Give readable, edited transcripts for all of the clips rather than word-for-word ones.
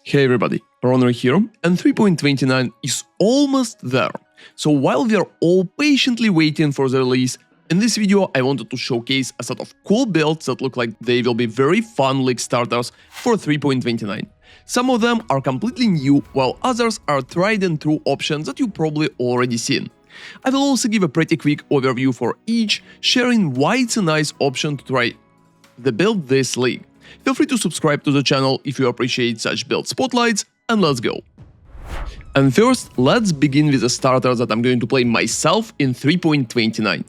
Hey everybody, Runner here, and 3.29 is almost there. So while we are all patiently waiting for the release, in this video I wanted to showcase a set of cool builds that look like they will be very fun league starters for 3.29. Some of them are completely new, while others are tried and true options that you probably already seen. I will also give a pretty quick overview for each, sharing why it's a nice option to try the build this league. Feel free to subscribe to the channel if you appreciate such build spotlights, and let's go! And first, let's begin with a starter that I'm going to play myself in 3.29.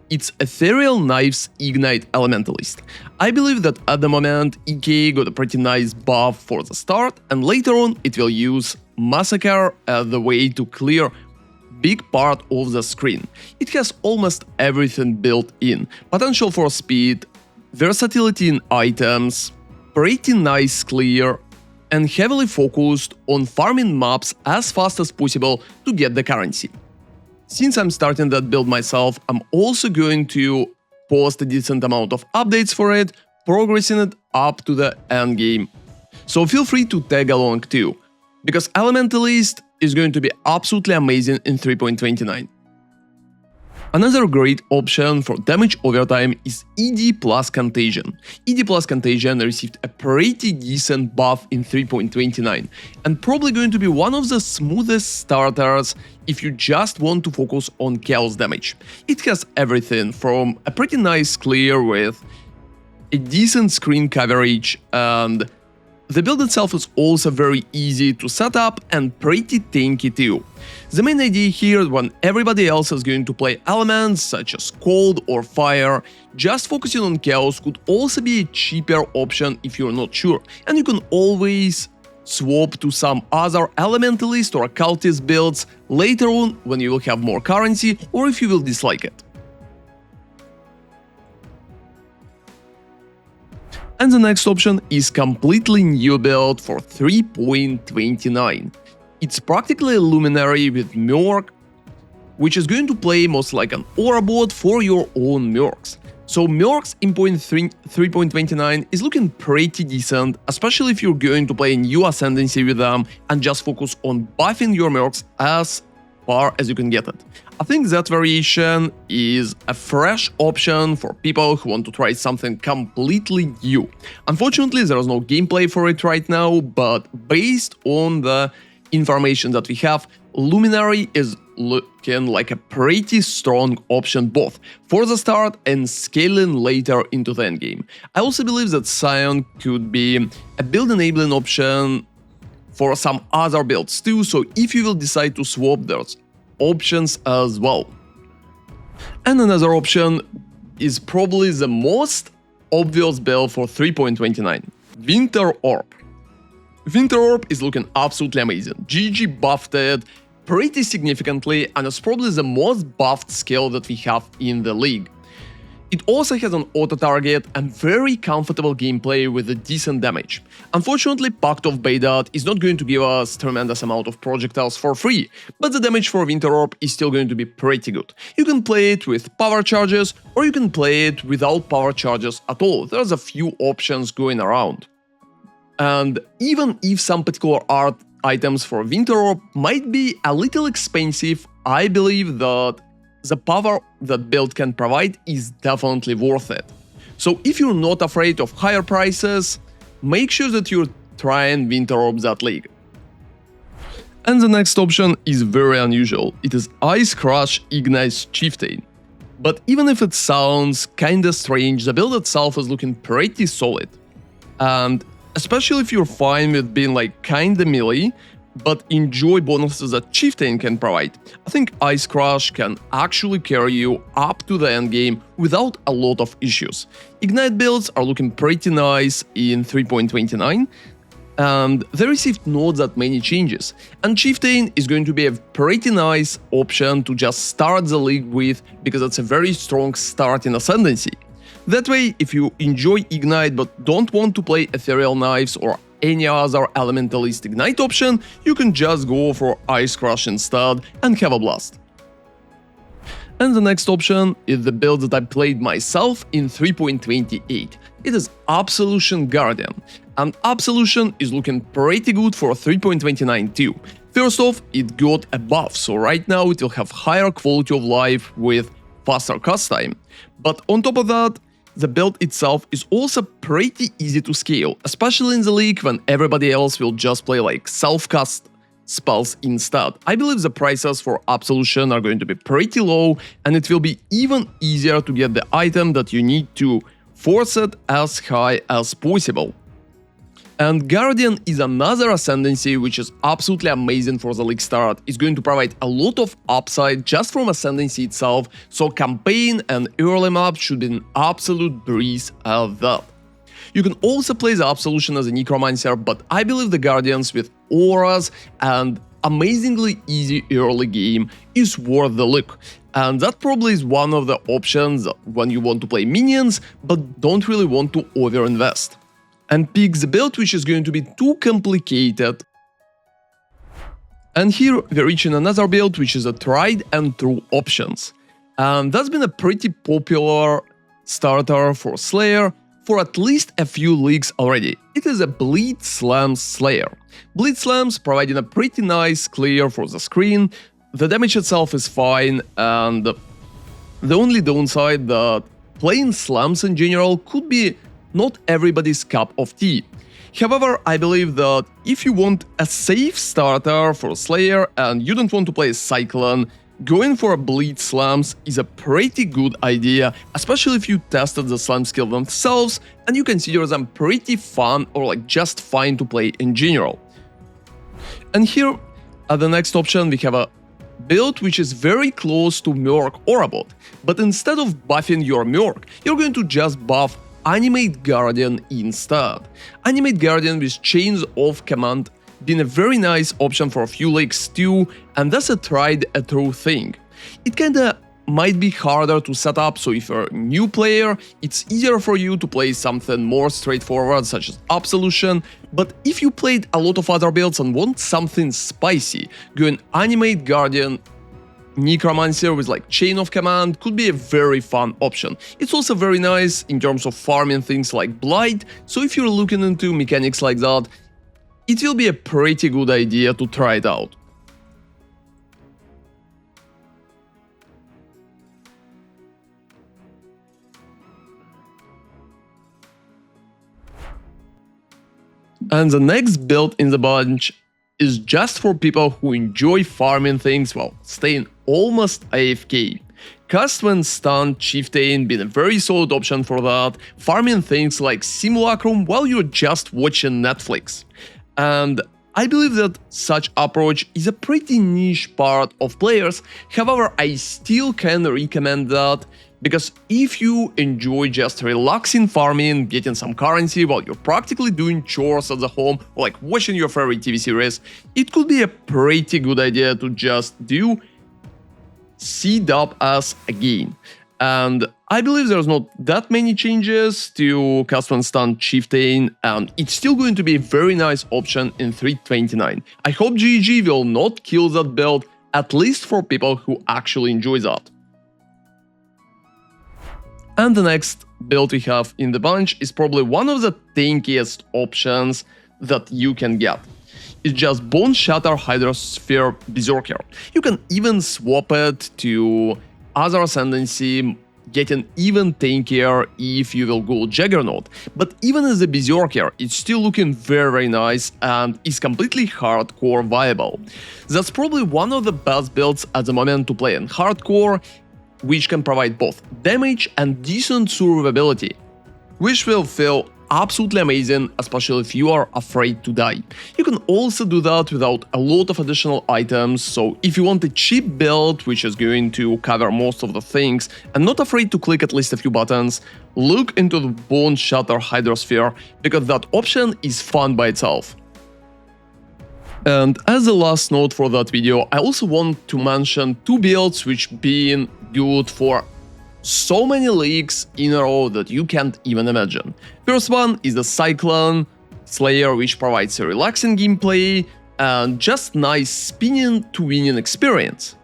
It's Ethereal Knives Ignite Elementalist. I believe that at the moment EK got a pretty nice buff for the start, and later on it will use Massacre as the way to clear big part of the screen. It has almost everything built in: potential for speed, versatility in items, pretty nice clear, and heavily focused on farming maps as fast as possible to get the currency. Since I'm starting that build myself, I'm also going to post a decent amount of updates for it, progressing it up to the end game. So feel free to tag along too, because Elementalist is going to be absolutely amazing in 3.29. Another great option for damage overtime is ED plus Contagion. ED plus Contagion received a pretty decent buff in 3.29 and probably going to be one of the smoothest starters if you just want to focus on chaos damage. It has everything from a pretty nice clear with a decent screen coverage, and the build itself is also very easy to set up and pretty tanky too. The main idea here, when everybody else is going to play elements such as cold or fire, just focusing on chaos could also be a cheaper option if you're not sure, and you can always swap to some other elementalist or occultist builds later on when you will have more currency or if you will dislike it. And the next option is completely new build for 3.29. It's practically a Luminary with Merc, which is going to play most like an aura bot for your own Mercs. So Mercs in 3.29 is looking pretty decent, especially if you're going to play a new Ascendancy with them and just focus on buffing your Mercs as far as you can get it. I think that variation is a fresh option for people who want to try something completely new. Unfortunately, there is no gameplay for it right now, but based on the information that we have, Luminary is looking like a pretty strong option both for the start and scaling later into the endgame. I also believe that Scion could be a build enabling option for some other builds too, so if you will decide to swap, there's options as well. And another option is probably the most obvious build for 3.29, Winter Orb. Winter Orb is looking absolutely amazing. GG buffed it pretty significantly, and it's probably the most buffed skill that we have in the league. It also has an auto-target and very comfortable gameplay with a decent damage. Unfortunately, Path of Exile is not going to give us tremendous amount of projectiles for free, but the damage for Winter Orb is still going to be pretty good. You can play it with power charges, or you can play it without power charges at all. There's a few options going around. And even if some particular art items for Winter Orb might be a little expensive, I believe that the power that build can provide is definitely worth it. So if you're not afraid of higher prices, make sure that you're trying Winter Orb that league. And the next option is very unusual. It is Ice Crush Ignite Chieftain. But even if it sounds kinda strange, the build itself is looking pretty solid. And especially if you're fine with being like kinda melee, but enjoy bonuses that Chieftain can provide, I think Ice Crush can actually carry you up to the endgame without a lot of issues. Ignite builds are looking pretty nice in 3.29, and they received not that many changes, and Chieftain is going to be a pretty nice option to just start the league with, because it's a very strong start in Ascendancy. That way, if you enjoy Ignite but don't want to play Ethereal Knives or any other Elementalist Ignite option, you can just go for Ice Crush instead and have a blast. And the next option is the build that I played myself in 3.28. It is Absolution Guardian, and Absolution is looking pretty good for 3.29 too. First off, it got a buff, so right now it will have higher quality of life with faster cast time. But on top of that, the build itself is also pretty easy to scale, especially in the league when everybody else will just play like self-cast spells instead. I believe the prices for Absolution are going to be pretty low, and it will be even easier to get the item that you need to force it as high as possible. And Guardian is another ascendancy which is absolutely amazing for the league start. It's going to provide a lot of upside just from ascendancy itself, so campaign and early map should be an absolute breeze at that. You can also play the Absolution as a Necromancer, but I believe the Guardians with auras and amazingly easy early game is worth the look. And that probably is one of the options when you want to play minions, but don't really want to overinvest. And pick the build which is going to be too complicated. And here we're reaching another build which is a tried and true options. And that's been a pretty popular starter for Slayer for at least a few leagues already. It is a Bleed Slam Slayer. Bleed Slams providing a pretty nice clear for the screen, the damage itself is fine, and the only downside that playing slams in general could be not everybody's cup of tea. However, I believe that if you want a safe starter for Slayer and you don't want to play Cyclone, going for a Bleed Slams is a pretty good idea, especially if you tested the slam skill themselves and you consider them pretty fun or like just fine to play in general. And here at the next option we have a build which is very close to Merc Orabot, but instead of buffing your Merc, you're going to just buff Animate Guardian instead. Animate Guardian with Chains of Command been a very nice option for a few leagues too, and that's a tried and true thing. It kinda might be harder to set up, so if you're a new player, it's easier for you to play something more straightforward such as Absolution, but if you played a lot of other builds and want something spicy, going Animate Guardian Necromancer with like Chain of Command could be a very fun option. It's also very nice in terms of farming things like Blight, so if you're looking into mechanics like that, it will be a pretty good idea to try it out. And the next build in the bunch is just for people who enjoy farming things while staying almost AFK. Cast when stunned Chieftain been a very solid option for that, farming things like Simulacrum while you're just watching Netflix. And I believe that such approach is a pretty niche part of players, however I still can recommend that, because if you enjoy just relaxing farming, getting some currency while you're practically doing chores at the home or like watching your favorite TV series, it could be a pretty good idea to just do CWS again. And I believe there's not that many changes to Cast when stunned Chieftain, and it's still going to be a very nice option in 3.29. I hope GG will not kill that build, at least for people who actually enjoy that. And the next build we have in the bunch is probably one of the tankiest options that you can get. It's just Boneshatter Hydrosphere Berserker. You can even swap it to other ascendancy, getting even tankier if you will go Juggernaut. But even as a Berserker, it's still looking very nice and is completely hardcore viable. That's probably one of the best builds at the moment to play in hardcore, which can provide both damage and decent survivability, which will feel absolutely amazing, especially if you are afraid to die. You can also do that without a lot of additional items, so if you want a cheap build which is going to cover most of the things and not afraid to click at least a few buttons, look into the Boneshatter Hydrosphere, because that option is fun by itself. And as a last note for that video, I also want to mention two builds which been good for so many leagues in a row that you can't even imagine. First one is the Cyclone Slayer, which provides a relaxing gameplay and just nice spinning to winning experience.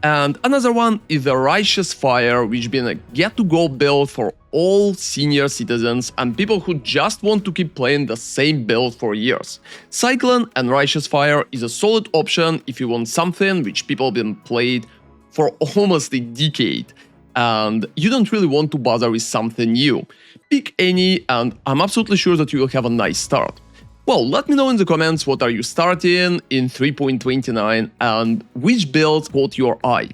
And another one is the Righteous Fire, which been a get-to-go build for all senior citizens and people who just want to keep playing the same build for years. Cyclone and Righteous Fire is a solid option if you want something which people been played for almost a decade, and you don't really want to bother with something new. Pick any, and I'm absolutely sure that you will have a nice start. Well, let me know in the comments what are you starting in 3.29 and which build caught your eye.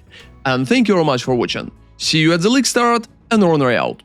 And thank you very much for watching. See you at the league start, and Ornery out.